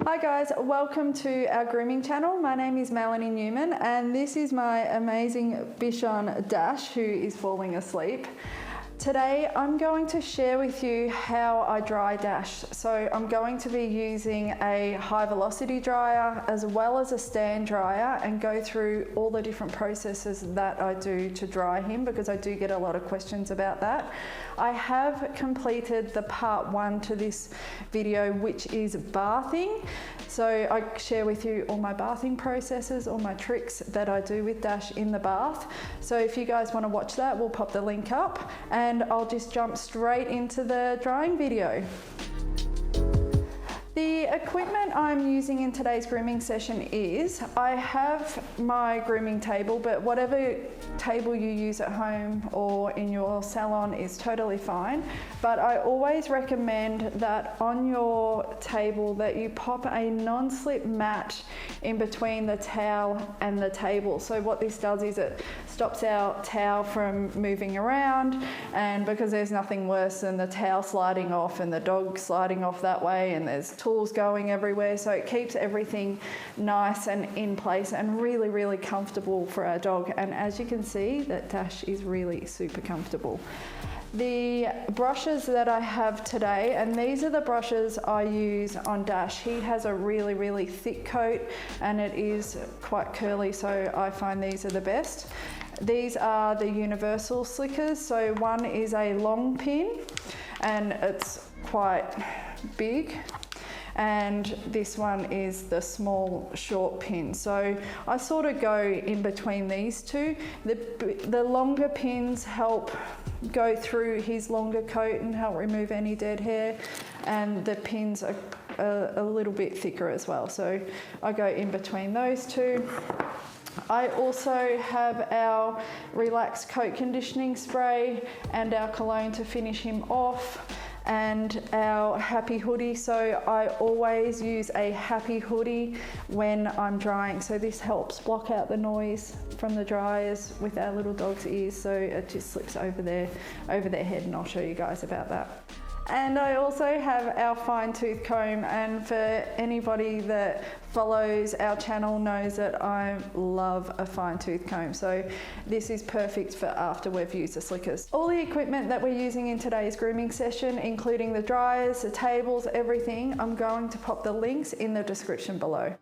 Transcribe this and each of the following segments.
Hi guys, welcome to our grooming channel. My name is Melanie Newman and this is my amazing Bichon Dash who is falling asleep. Today I'm going to share with you how I dry Dash. So I'm going to be using a high velocity dryer as well as a stand dryer and go through all the different processes that I do to dry him because I do get a lot of questions about that. I have completed the part 1 to this video, which is bathing. So I share with you all my bathing processes, all my tricks that I do with Dash in the bath. So if you guys want to watch that, we'll pop the link up and I'll just jump straight into the drying video. The equipment I'm using in today's grooming session is, I have my grooming table, but whatever table you use at home or in your salon is totally fine. But I always recommend that on your table that you pop a non-slip mat in between the towel and the table. So what this does is it stops our towel from moving around, and because there's nothing worse than the towel sliding off and the dog sliding off that way and there's tools going everywhere, so it keeps everything nice and in place and really, really comfortable for our dog. And as you can see, that Dash is really super comfortable. The brushes that I have today, and these are the brushes I use on Dash. He has a really, really thick coat and it is quite curly, so I find these are the best. These are the universal slickers. So one is a long pin and it's quite big, and this one is the small short pin. So I sort of go in between these two. The longer pins help go through his longer coat and help remove any dead hair, and the pins are a little bit thicker as well, so I go in between those two. I also have our Relax Coat Conditioning Spray and our cologne to finish him off, and our happy hoodie. So I always use a happy hoodie when I'm drying. So this helps block out the noise from the dryers with our little dog's ears, so it just slips over their head, and I'll show you guys about that. And I also have our fine tooth comb, and for anybody that follows our channel knows that I love a fine tooth comb, so this is perfect for after we've used the slickers. All the equipment that we're using in today's grooming session, including the dryers, the tables, everything, I'm going to pop the links in the description below.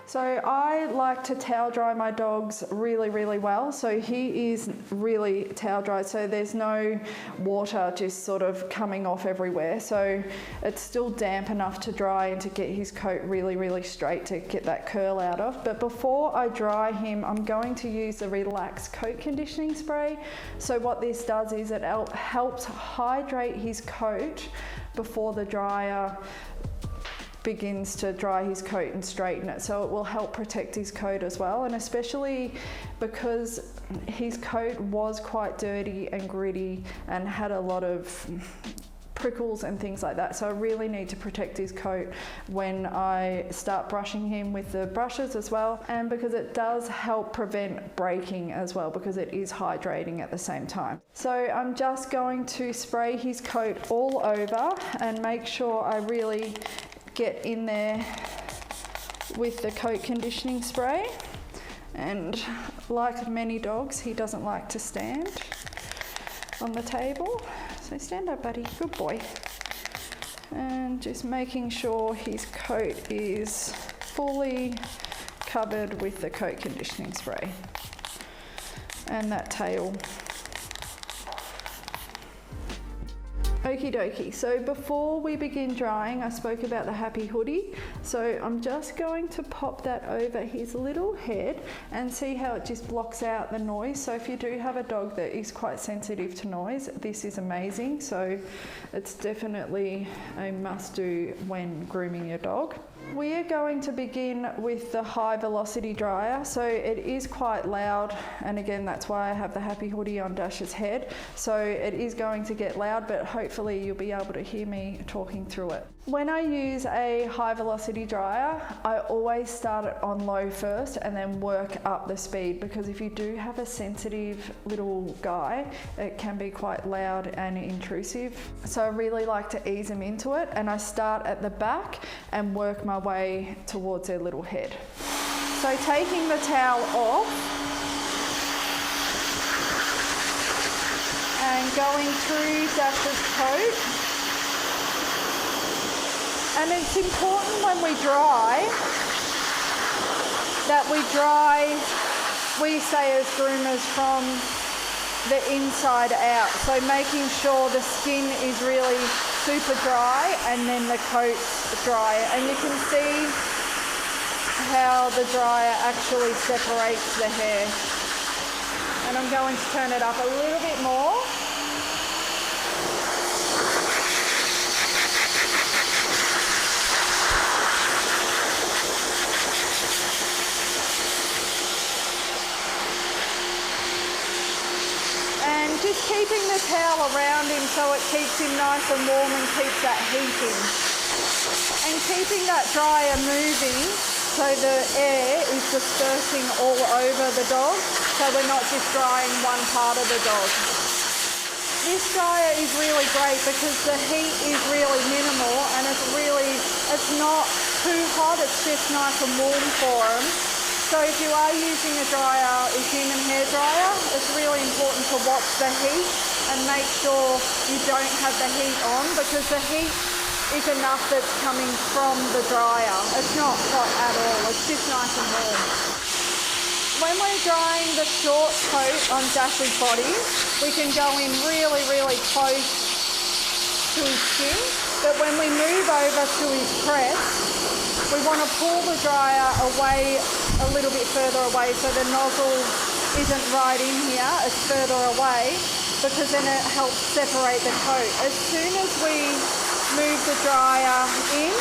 So I like to towel dry my dogs really, really well. So he is really towel dried, so there's no water just sort of coming off everywhere. So it's still damp enough to dry and to get his coat really, really straight to get that curl out of. But before I dry him, I'm going to use the Relax Coat Conditioning Spray. So what this does is it helps hydrate his coat before the dryer begins to dry his coat and straighten it, so it will help protect his coat as well. And especially because his coat was quite dirty and gritty and had a lot of prickles and things like that, so I really need to protect his coat when I start brushing him with the brushes as well, and because it does help prevent breaking as well because it is hydrating at the same time. So I'm just going to spray his coat all over and make sure I really get in there with the coat conditioning spray. And like many dogs, he doesn't like to stand on the table, so stand up, buddy, good boy. And just making sure his coat is fully covered with the coat conditioning spray and that tail. Okie dokie, so before we begin drying, I spoke about the happy hoodie. So I'm just going to pop that over his little head and see how it just blocks out the noise. So if you do have a dog that is quite sensitive to noise, this is amazing. So it's definitely a must do when grooming your dog. We are going to begin with the high velocity dryer. So it is quite loud, and again that's why I have the happy hoodie on Dash's head. So it is going to get loud, but hopefully you'll be able to hear me talking through it. When I use a high velocity dryer, I always start it on low first and then work up the speed, because if you do have a sensitive little guy, it can be quite loud and intrusive. So I really like to ease them into it, and I start at the back and work my way towards their little head. So taking the towel off and going through Dash's coat. And it's important when we dry, that we say as groomers, from the inside out. So making sure the skin is really super dry and then the coat's dry. And you can see how the dryer actually separates the hair. And I'm going to turn it up a little bit more. Just keeping the towel around him so it keeps him nice and warm and keeps that heat in. And keeping that dryer moving so the air is dispersing all over the dog, so we're not just drying one part of the dog. This dryer is really great because the heat is really minimal, and it's not too hot, it's just nice and warm for him. So if you are using a dryer, a human hair dryer, it's really important to watch the heat and make sure you don't have the heat on, because the heat is enough that's coming from the dryer. It's not hot at all, it's just nice and warm. When we're drying the short coat on Dash's body, we can go in really, really close to his skin, but when we move over to his crest, we want to pull the dryer away a little bit further away so the nozzle isn't right in here, it's further away, because then it helps separate the coat. As soon as we move the dryer in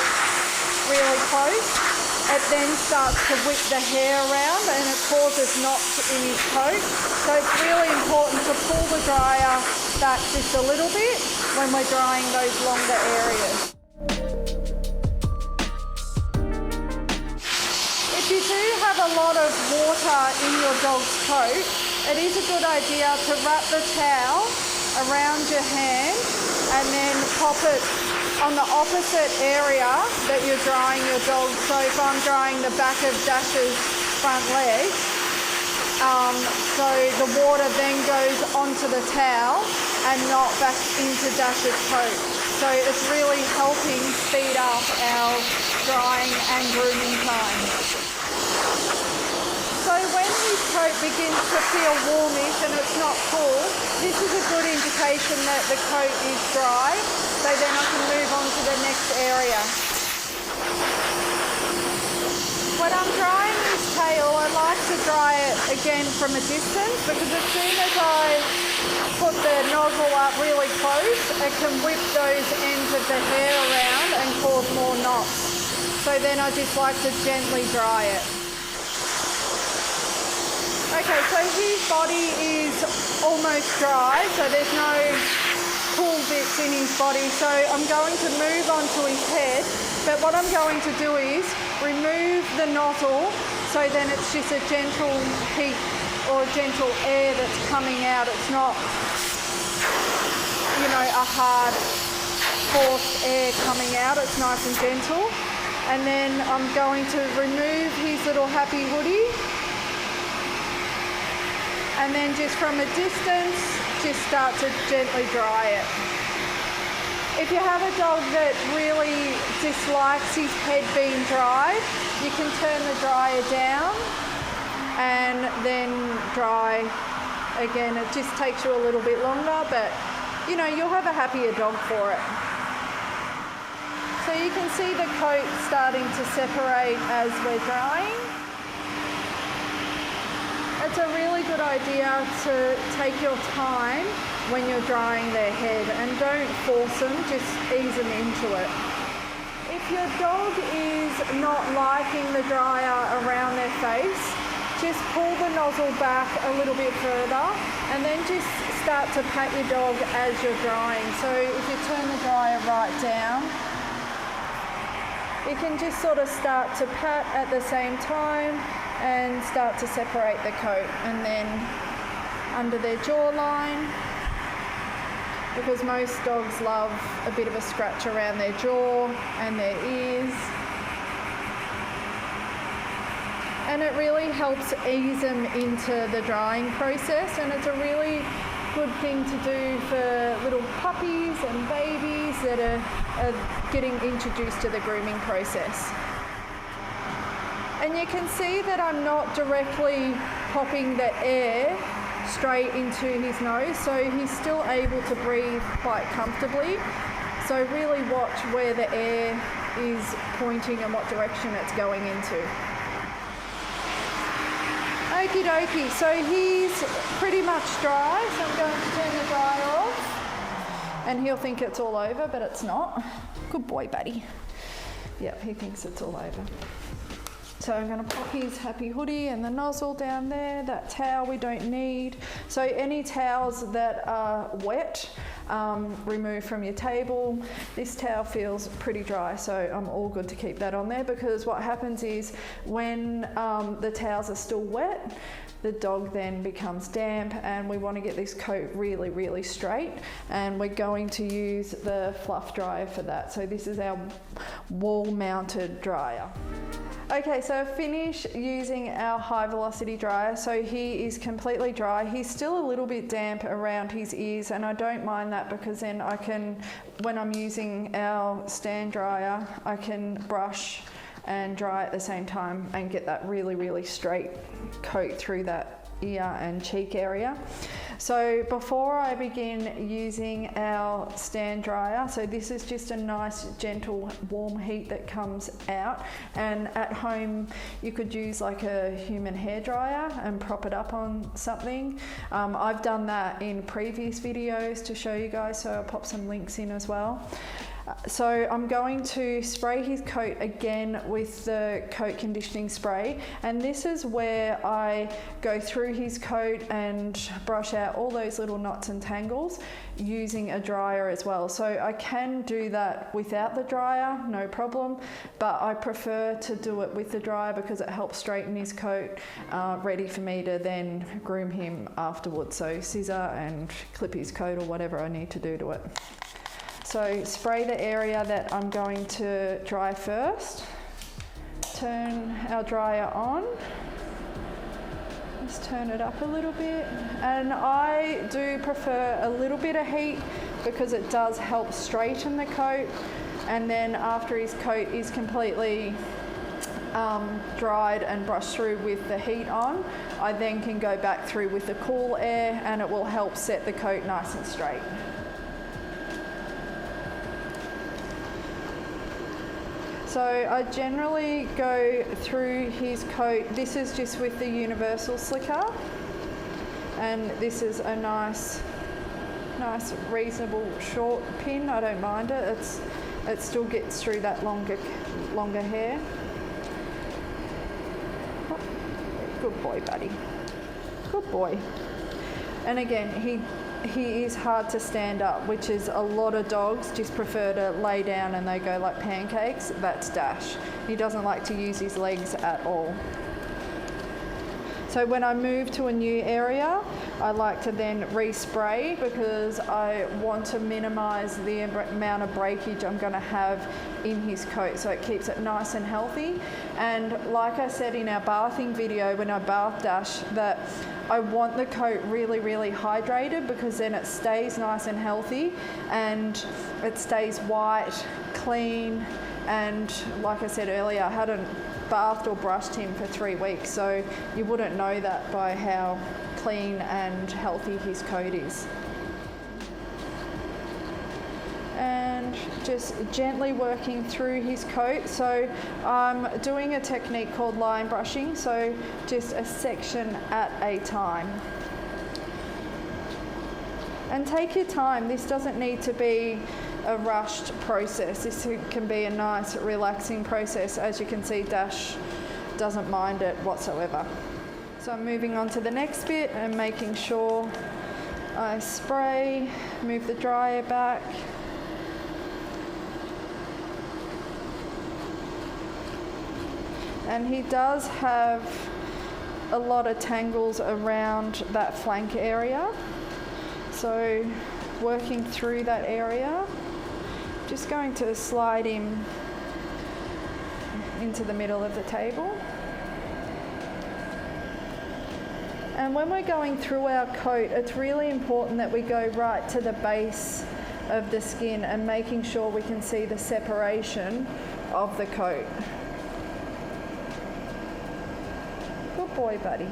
really close, it then starts to whip the hair around and it causes knots in his coat. So it's really important to pull the dryer back just a little bit when we're drying those longer areas. If you do have a lot of water in your dog's coat, it is a good idea to wrap the towel around your hand and then pop it on the opposite area that you're drying your dog. So if I'm drying the back of Dash's front leg, so the water then goes onto the towel and not back into Dash's coat. So it's really helping speed up our drying and grooming time. So when his coat begins to feel warmish and it's not cool, this is a good indication that the coat is dry, so then I can move on to the next area. When I'm drying his tail, I like to dry it again from a distance, because as soon as I put the nozzle up really close, it can whip those ends of the hair around and cause more knots. So then I just like to gently dry it. Okay, so his body is almost dry, so there's no cool bits in his body. So I'm going to move on to his head, but what I'm going to do is remove the nozzle, so then it's just a gentle heat or a gentle air that's coming out. It's not, a hard forced air coming out. It's nice and gentle. And then I'm going to remove his little happy hoodie. And then just from a distance, just start to gently dry it. If you have a dog that really dislikes his head being dried, you can turn the dryer down and then dry again. It just takes you a little bit longer, but you'll have a happier dog for it. So you can see the coat starting to separate as we're drying. It's a really good idea to take your time when you're drying their head, and don't force them, just ease them into it. If if your dog is not liking the dryer around their face, just pull the nozzle back a little bit further and then just start to pat your dog as you're drying. So if you turn the dryer right down, you can just sort of start to pat at the same time and start to separate the coat, and then under their jawline, because most dogs love a bit of a scratch around their jaw and their ears. And it really helps ease them into the drying process, and it's a really good thing to do for little puppies and babies that are getting introduced to the grooming process. And you can see that I'm not directly popping the air straight into his nose, so he's still able to breathe quite comfortably. So really watch where the air is pointing and what direction it's going into. Okie dokie, so he's pretty much dry, so I'm going to turn the dryer off. And he'll think it's all over, but it's not. Good boy, buddy. Yep, he thinks it's all over. So I'm going to pop his happy hoodie and the nozzle down there. That towel we don't need. So any towels that are wet, remove from your table. This towel feels pretty dry, so I'm all good to keep that on there, because what happens is when the towels are still wet, the dog then becomes damp, and we want to get this coat really, really straight, and we're going to use the Fluff dryer for that. So this is our wall mounted dryer. Okay, so I've finished using our high velocity dryer. So he is completely dry. He's still a little bit damp around his ears, and I don't mind that, because then I can, when I'm using our stand dryer, I can brush and dry at the same time and get that really, really straight coat through that ear and cheek area. So before I begin using our stand dryer, so this is just a nice gentle warm heat that comes out, and at home you could use like a human hair dryer and prop it up on something. I've done that in previous videos to show you guys, so I'll pop some links in as well. So I'm going to spray his coat again with the coat conditioning spray, and this is where I go through his coat and brush out all those little knots and tangles using a dryer as well. So I can do that without the dryer, no problem, but I prefer to do it with the dryer because it helps straighten his coat, ready for me to then groom him afterwards. So scissor and clip his coat or whatever I need to do to it. So spray the area that I'm going to dry first. Turn our dryer on. Just turn it up a little bit. And I do prefer a little bit of heat because it does help straighten the coat. And then after his coat is completely dried and brushed through with the heat on, I then can go back through with the cool air, and it will help set the coat nice and straight. So I generally go through his coat. This is just with the universal slicker, and this is a nice reasonable short pin. I don't mind it. It still gets through that longer hair. Oh, good boy, buddy. Good boy. And again, he is hard to stand up, which is a lot of dogs just prefer to lay down and they go like pancakes. That's Dash. He doesn't like to use his legs at all. So when I move to a new area, I like to then respray because I want to minimize the amount of breakage I'm going to have in his coat, so it keeps it nice and healthy. And like I said in our bathing video when I bath Dash, that I want the coat really, really hydrated because then it stays nice and healthy and it stays white, clean, and like I said earlier, I hadn't bathed or brushed him for 3 weeks, so you wouldn't know that by how clean and healthy his coat is. And just gently working through his coat. So I'm doing a technique called line brushing, so just a section at a time. And take your time. This doesn't need to be a rushed process. This can be a nice relaxing process. As you can see, Dash doesn't mind it whatsoever. So I'm moving on to the next bit and making sure I spray, move the dryer back. And he does have a lot of tangles around that flank area. So working through that area, just going to slide him into the middle of the table. And when we're going through our coat, it's really important that we go right to the base of the skin and making sure we can see the separation of the coat. Good boy, buddy.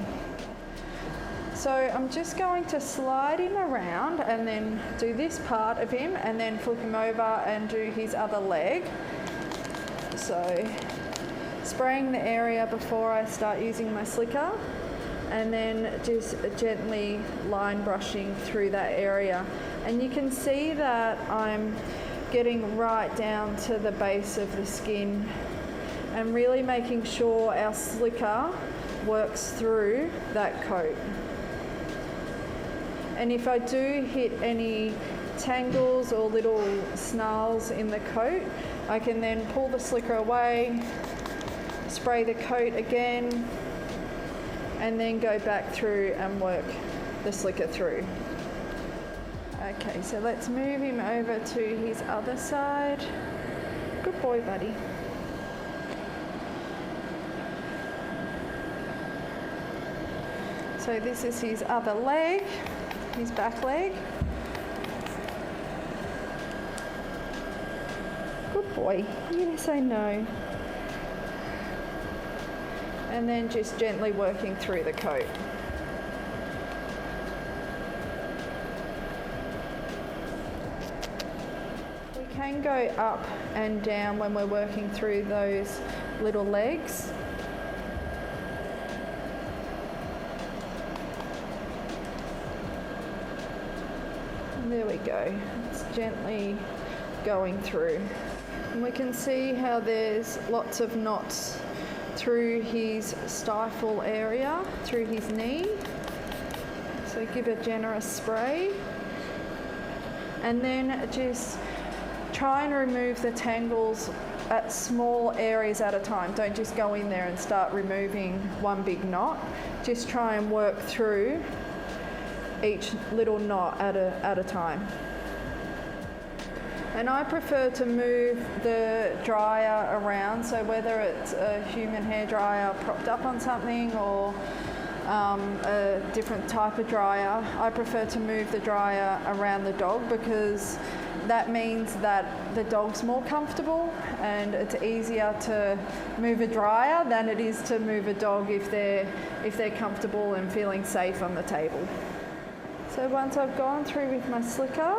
So I'm just going to slide him around and then do this part of him and then flip him over and do his other leg. So spraying the area before I start using my slicker, and then just gently line brushing through that area. And you can see that I'm getting right down to the base of the skin and really making sure our slicker works through that coat. And if I do hit any tangles or little snarls in the coat, I can then pull the slicker away, spray the coat again, and then go back through and work the slicker through. Okay, so let's move him over to his other side. Good boy, buddy. So this is his other leg, his back leg. Good boy, you're gonna say no. And then just gently working through the coat. We can go up and down when we're working through those little legs. There we go. It's gently going through. And we can see how there's lots of knots through his stifle area, through his knee. So give a generous spray. And then just try and remove the tangles at small areas at a time. Don't just go in there and start removing one big knot. Just try and work through each little knot at a time. And I prefer to move the dryer around, so whether it's a human hair dryer propped up on something or a different type of dryer, I prefer to move the dryer around the dog because that means that the dog's more comfortable and it's easier to move a dryer than it is to move a dog if they're comfortable and feeling safe on the table. So once I've gone through with my slicker,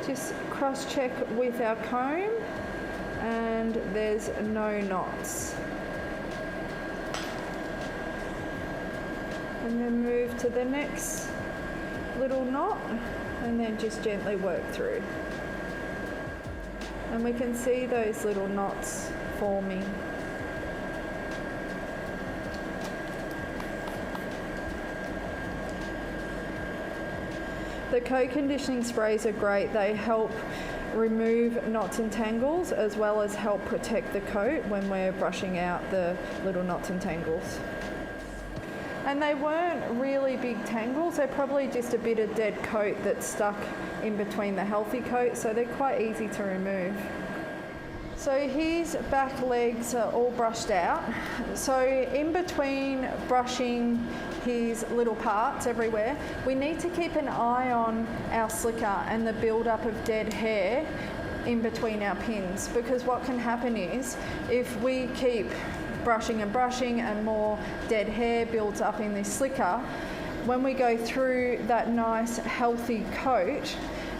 just cross-check with our comb and there's no knots. And then move to the next little knot and then just gently work through. And we can see those little knots forming. The coat conditioning sprays are great. They help remove knots and tangles as well as help protect the coat when we're brushing out the little knots and tangles. And they weren't really big tangles, they're probably just a bit of dead coat that's stuck in between the healthy coat, so they're quite easy to remove. So his back legs are all brushed out. So in between brushing his little parts everywhere, we need to keep an eye on our slicker and the build-up of dead hair in between our pins, because what can happen is if we keep brushing and more dead hair builds up in this slicker, when we go through that nice healthy coat,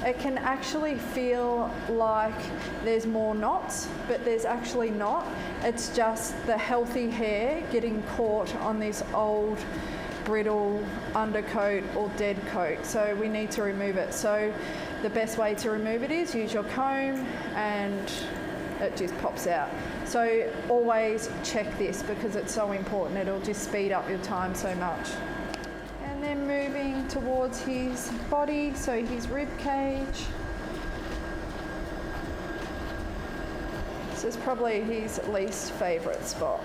it can actually feel like there's more knots, but there's actually not. It's just the healthy hair getting caught on this old brittle undercoat or dead coat, so we need to remove it. So the best way to remove it is use your comb and it just pops out. So always check this because it's so important. It'll just speed up your time so much. And then moving towards his body, so his rib cage. This is probably his least favourite spot.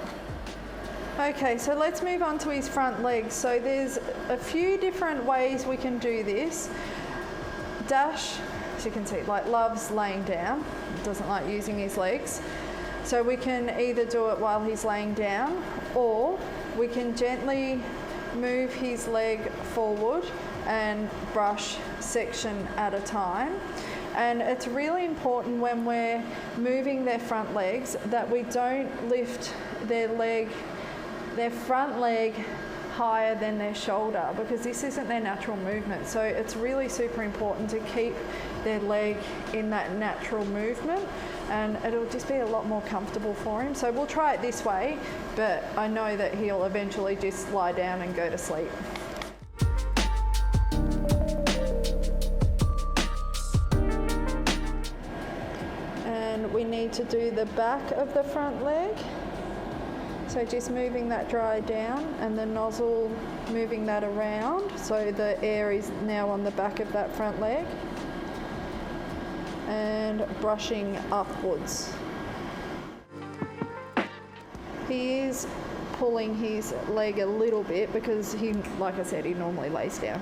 Okay, so let's move on to his front legs. So there's a few different ways we can do this. Dash, as you can see, loves laying down, doesn't like using his legs. So we can either do it while he's laying down, or we can gently move his leg forward and brush section at a time. And it's really important when we're moving their front legs that we don't lift their front leg higher than their shoulder, because this isn't their natural movement. So it's really super important to keep their leg in that natural movement, and it'll just be a lot more comfortable for him. So we'll try it this way, but I know that he'll eventually just lie down and go to sleep. And we need to do the back of the front leg. So just moving that dry down and the nozzle moving that around so the air is now on the back of that front leg, and brushing upwards. He is pulling his leg a little bit because he, like I said, he normally lays down.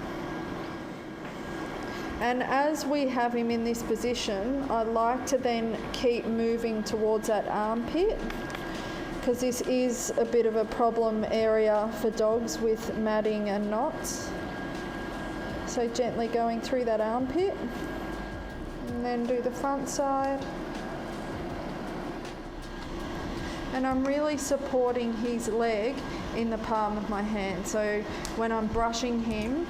And as we have him in this position, I like to then keep moving towards that armpit, because this is a bit of a problem area for dogs with matting and knots. So gently going through that armpit, and then do the front side. And I'm really supporting his leg in the palm of my hand. So when I'm brushing him,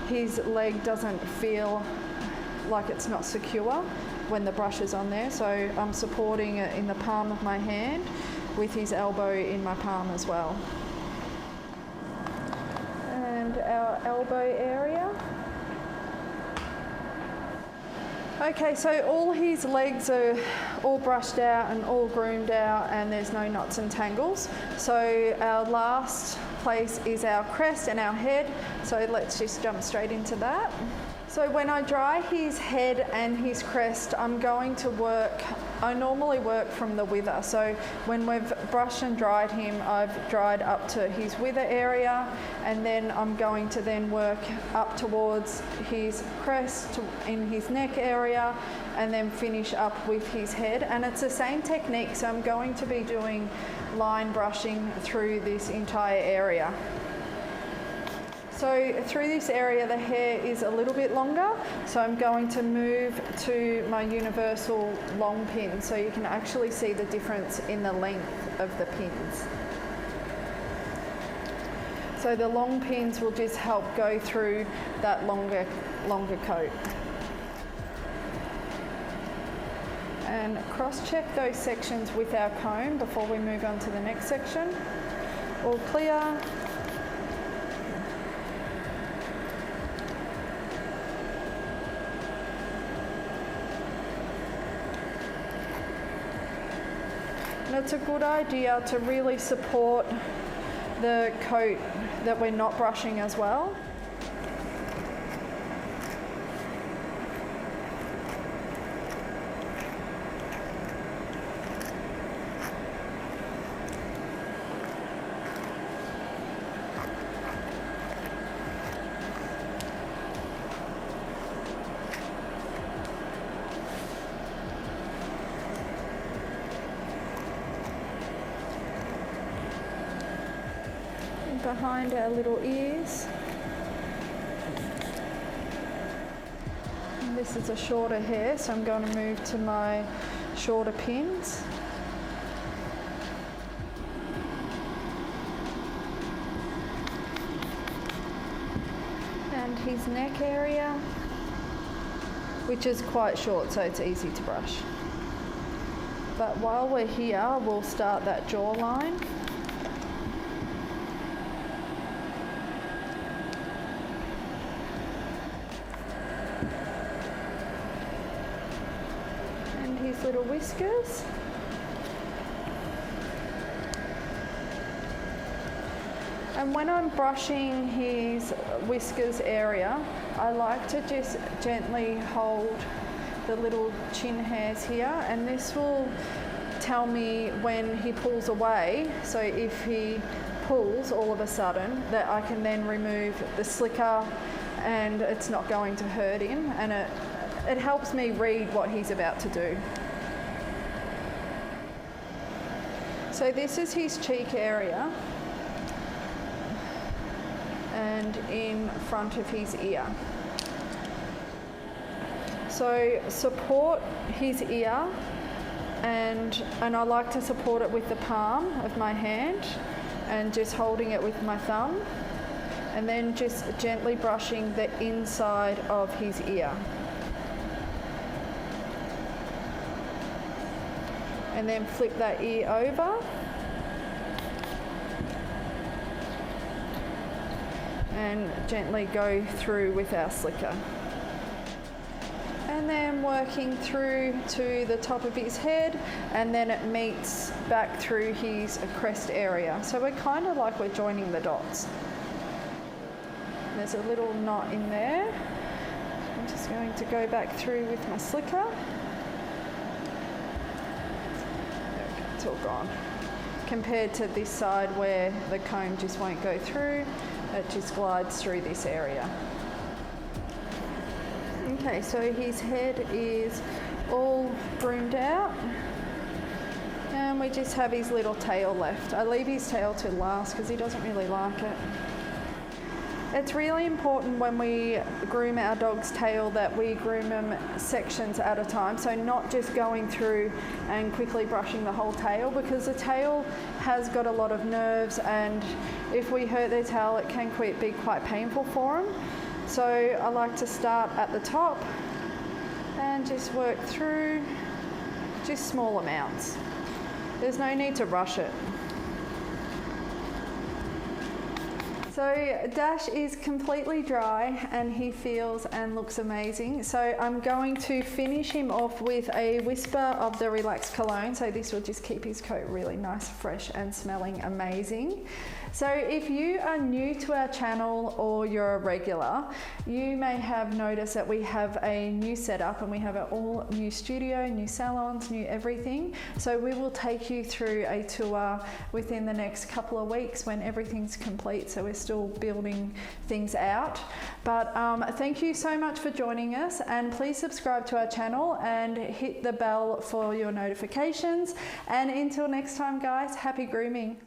his leg doesn't feel like it's not secure when the brush is on there. So I'm supporting it in the palm of my hand with his elbow in my palm as well. And our elbow area. Okay, so all his legs are all brushed out and all groomed out, and there's no knots and tangles. So our last place is our crest and our head. So let's just jump straight into that. So when I dry his head and his crest, I'm going to I normally work from the wither. So when we've brushed and dried him, I've dried up to his wither area, and then I'm going to then work up towards his crest in his neck area, and then finish up with his head. And it's the same technique, so I'm going to be doing line brushing through this entire area. So through this area the hair is a little bit longer, so I'm going to move to my universal long pin so you can actually see the difference in the length of the pins. So the long pins will just help go through that longer coat. And cross-check those sections with our comb before we move on to the next section. All clear. And it's a good idea to really support the coat that we're not brushing as well. Behind our little ears. And this is a shorter hair, so I'm going to move to my shorter pins. And his neck area, which is quite short, so it's easy to brush. But while we're here, we'll start that jawline. his little whiskers. And when I'm brushing his whiskers area, I like to just gently hold the little chin hairs here, and this will tell me when he pulls away. So if he pulls all of a sudden, that I can then remove the slicker and it's not going to hurt him, and it helps me read what he's about to do. So this is his cheek area and in front of his ear. So support his ear, and I like to support it with the palm of my hand and just holding it with my thumb, and then just gently brushing the inside of his ear. And then flip that ear over. And gently go through with our slicker. And then working through to the top of his head, and then it meets back through his crest area. So we're kind of like we're joining the dots. There's a little knot in there. I'm just going to go back through with my slicker. There we go, it's all gone. Compared to this side where the comb just won't go through, it just glides through this area. Okay, so his head is all groomed out, and we just have his little tail left. I leave his tail to last because he doesn't really like it. It's really important when we groom our dog's tail that we groom them sections at a time, so not just going through and quickly brushing the whole tail, because the tail has got a lot of nerves, and if we hurt their tail it can be quite painful for them. So I like to start at the top and just work through just small amounts. There's no need to rush it. So Dash is completely dry and he feels and looks amazing. So I'm going to finish him off with a whisper of the Relax Cologne. So this will just keep his coat really nice, fresh and smelling amazing. So if you are new to our channel or you're a regular, you may have noticed that we have a new setup and we have an all new studio, new salons, new everything. So we will take you through a tour within the next couple of weeks when everything's complete. So we're still building things out. But thank you so much for joining us, and please subscribe to our channel and hit the bell for your notifications. And until next time guys, happy grooming.